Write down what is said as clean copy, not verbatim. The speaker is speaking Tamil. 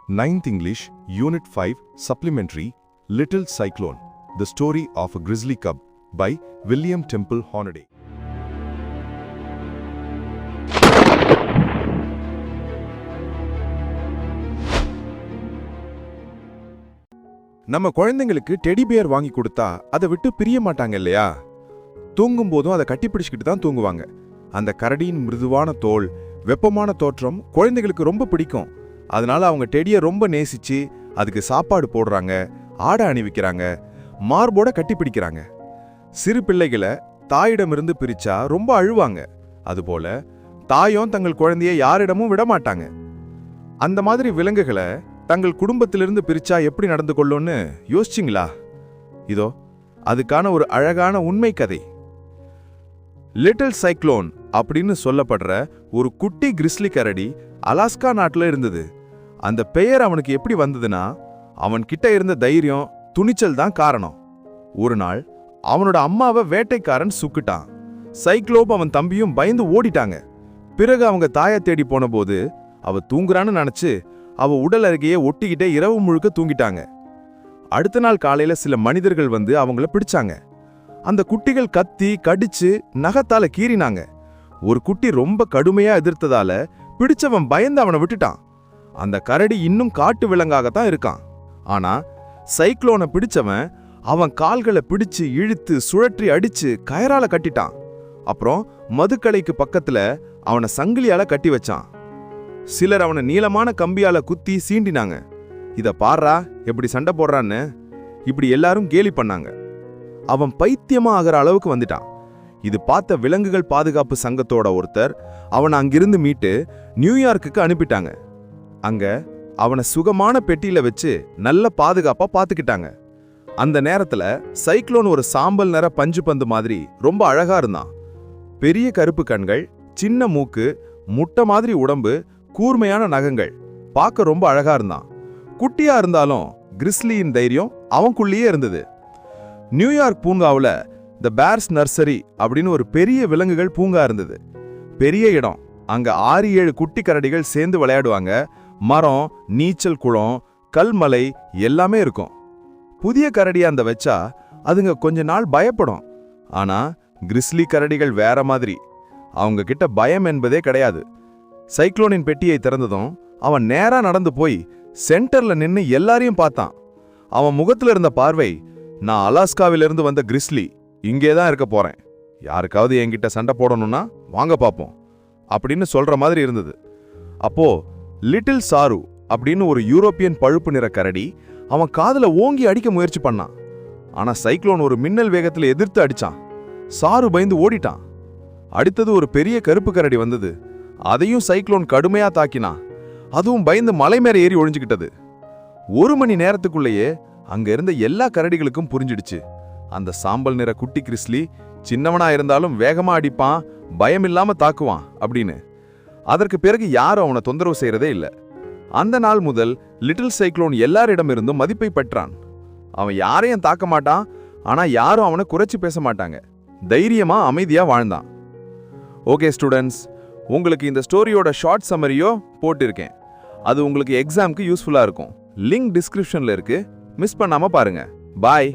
9th English, Unit 5, Supplementary, Little Cyclone, The Story of a Grizzly Cub by William Temple Hornaday. நம்ம குழந்தைங்களுக்கு டெடி பியர் வாங்கி கொடுத்தா அதை விட்டு பிரிய மாட்டாங்க இல்லையா? தூங்கும் போதும் அதை கட்டிப்பிடிச்சுக்கிட்டு தான் தூங்குவாங்க. அந்த கரடியின் மிருதுவான தோல், வெப்பமான தோற்றம் குழந்தைகளுக்கு ரொம்ப பிடிக்கும். அதனால அவங்க டெடியை ரொம்ப நேசிச்சு அதுக்கு சாப்பாடு போடுறாங்க, ஆடை அணிவிக்கிறாங்க, மார்போட கட்டிப்பிடிக்கிறாங்க. சிறு பிள்ளைகளை தாயிடமிருந்து பிரிச்சா ரொம்ப அழுவாங்க. அதுபோல தாயும் தங்கள் குழந்தைய யாரிடமும் விடமாட்டாங்க. அந்த மாதிரி விலங்குகளை தங்கள் குடும்பத்திலிருந்து பிரிச்சா எப்படி நடந்து கொள்ளும்னு யோசிச்சிங்களா? இதோ அதுக்கான ஒரு அழகான உண்மை கதை. லிட்டில் சைக்ளோன் அப்படின்னு சொல்லப்படுற ஒரு குட்டி கிரிஸ்லி கரடி அலாஸ்கா நாட்டில் இருந்தது. அந்த பெயர் அவனுக்கு எப்படி வந்ததுன்னா, அவன் கிட்ட இருந்த தைரியம், துணிச்சல் தான் காரணம். ஒரு நாள் அவனோட அம்மாவை வேட்டைக்காரன் சுக்கிட்டான். சைக்ளோப் அவன் தம்பியும் பயந்து ஓடிட்டாங்க. பிறகு அவங்க தாயை தேடி போன போது அவ தூங்குறான்னு நினைச்சு அவ உடல் அருகையே ஒட்டிக்கிட்டே இரவு முழுக்க தூங்கிட்டாங்க. அடுத்த நாள் காலையில சில மனிதர்கள் வந்து அவங்கள பிடிச்சாங்க. அந்த குட்டிகள் கத்தி கடிச்சு நகத்தால கீறினாங்க. ஒரு குட்டி ரொம்ப கடுமையா எதிர்த்ததால பிடிச்சவன் பயந்து அவனை விட்டுட்டான். அந்த கரடி இன்னும் காட்டு விலங்காகத்தான் இருக்கான். ஆனா சைக்ளோனை பிடிச்சவன் அவன் கால்களை பிடிச்சு இழுத்து சுழற்றி அடிச்சு கயரால கட்டிட்டான். அப்புறம் மதுக்கடைக்கு பக்கத்துல அவனை சங்கிலியால கட்டி வச்சான். சிலர் அவனை நீளமான கம்பியால குத்தி சீண்டினாங்க. இத பாரா எப்படி சண்டை போடுறான்னு இப்படி எல்லாரும் கேலி பண்ணாங்க. அவன் பைத்தியமா ஆகிற அளவுக்கு வந்துட்டான். இது பார்த்த விலங்குகள் பாதுகாப்பு சங்கத்தோட ஒருத்தர் அவனை அங்கிருந்து மீட்டு நியூயார்க்குக்கு அனுப்பிட்டாங்க. அங்க அவனை சுகமான பெட்டியில வச்சு நல்ல பாதுகாப்பா பாத்துக்கிட்டாங்க. அந்த நேரத்துல சைக்ளோன் ஒரு சாம்பல் நிற பஞ்சு பந்து மாதிரி ரொம்ப அழகா இருந்தான். பெரிய கருப்பு கண்கள், சின்ன மூக்கு, முட்டை மாதிரி உடம்பு, கூர்மையான நகங்கள், பார்க்க ரொம்ப அழகா இருந்தான். குட்டியா இருந்தாலும் கிரிஸ்லியின் தைரியம் அவனுக்குள்ளேயே இருந்தது. நியூயார்க் பூங்காவில் த பேர்ஸ் நர்சரி அப்படின்னு ஒரு பெரிய விலங்குகள் பூங்கா இருந்தது. பெரிய இடம். அங்க 6-7 குட்டி கரடிகள் சேர்ந்து விளையாடுவாங்க. மரம், நீச்சல் குளம், கல்மலை எல்லாமே இருக்கும். புதிய கரடியை அந்த வச்சா அதுங்க கொஞ்ச நாள் பயப்படும். ஆனா கிரிஸ்லி கரடிகள் வேற மாதிரி. அவங்க கிட்ட பயம் என்பதே கிடையாது. சைக்ளோனின் பெட்டியை திறந்ததும் அவன் நேரா நடந்து போய் சென்டர்ல நின்னு எல்லாரையும் பார்த்தான். அவன் முகத்துல இருந்த பார்வை, நான் அலாஸ்காவிலிருந்து வந்த கிரிஸ்லி, இங்கேதான் இருக்க போறேன். யாருக்காவது என்கிட்ட சண்டை போடணும்னா வாங்க பாப்போம் அப்படின்னு சொல்ற மாதிரி இருந்தது. அப்போ லிட்டில் சாரு அப்படின்னு ஒரு யூரோப்பியன் பழுப்பு நிற கரடி அவன் காதுல ஓங்கி அடிக்க முயற்சி பண்ணான். ஆனா சைக்ளோன் ஒரு மின்னல் வேகத்துல எதிர்த்து அடிச்சான். சாரு பயந்து ஓடிட்டான். அடுத்தது ஒரு பெரிய கருப்பு கரடி வந்தது. அதையும் சைக்ளோன் கடுமையா தாக்கினான். அதுவும் பயந்து மலை மேல ஏறி ஒழிஞ்சுக்கிட்டது. 1 மணி நேரத்துக்குள்ளேயே அங்க இருந்த எல்லா கரடிகளுக்கும் புரிஞ்சிடுச்சு, அந்த சாம்பல் நிற குட்டி கிரிஸ்லி சின்னவனா இருந்தாலும் வேகமா அடிப்பான், பயமில்லாம தாக்குவான் அப்படின்னு. அதற்கு பிறகு யாரும் அவனை தொந்தரவு செய்யறதே இல்லை. அந்த நாள் முதல் லிட்டில் சைக்ளோன் எல்லாரிடமிருந்தும் மதிப்பை பெற்றான். அவன் யாரையும் தாக்க மாட்டான், ஆனா யாரும் அவனை குறைச்சி பேச மாட்டாங்க. தைரியமா அமைதியா வாழ்ந்தான். ஓகே ஸ்டூடெண்ட்ஸ், உங்களுக்கு இந்த ஸ்டோரியோட ஷார்ட் சம்மரியோ போட்டிருக்கேன். அது உங்களுக்கு எக்ஸாம்க்கு யூஸ்ஃபுல்லா இருக்கும். லிங்க் டிஸ்கிரிப்ஷன்ல இருக்கு, மிஸ் பண்ணாம பாருங்க. பாய்.